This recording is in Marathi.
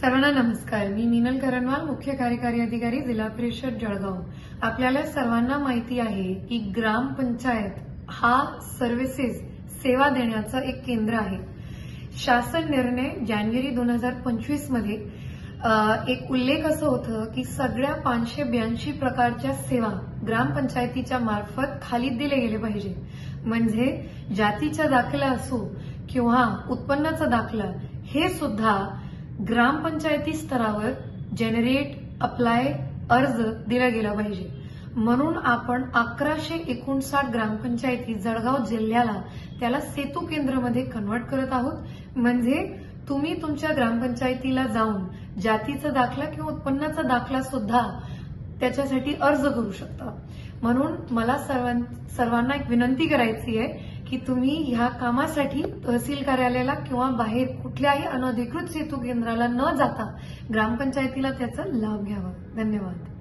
सर्वांना नमस्कार। मी मीनल करनवाल, मुख्य कार्यकारी अधिकारी जिल्हा परिषद जळगाव। आपल्याला सर्वांना माहिती आहे की ग्रामपंचायत हा सर्व्हिसेस सेवा देण्याचं एक केंद्र आहे। शासन निर्णय जानेवारी 2025 मध्ये एक उल्लेख असं होतं की सगळ्या 582 प्रकारच्या सेवा ग्रामपंचायतीच्या मार्फत खाली दिले गेले पाहिजे। म्हणजे जातीचा दाखला असो किंवा उत्पन्नाचा दाखला हे सुद्धा ग्रामपंचायती स्तरावर जनरेट अप्लाय अर्ज दिला गेला पाहिजे। म्हणून आपण 1159 ग्रामपंचायती जळगाव जिल्ह्याला त्याला सेतू केंद्रामध्ये कन्वर्ट करत आहोत। म्हणजे तुम्ही तुमच्या ग्रामपंचायतीला जाऊन जातीचा दाखला किंवा उत्पन्नाचा दाखला सुद्धा त्याच्यासाठी अर्ज करू शकता। म्हणून मला सर्वांना एक विनंती करायची आहे की तुम्ही ह्या कामासाठी तहसील कार्यालयाला किंवा बाहेर कुठल्याही अनधिकृत सेतू केंद्राला न जाता ग्रामपंचायतीला त्याचा लाभ घ्यावा। धन्यवाद।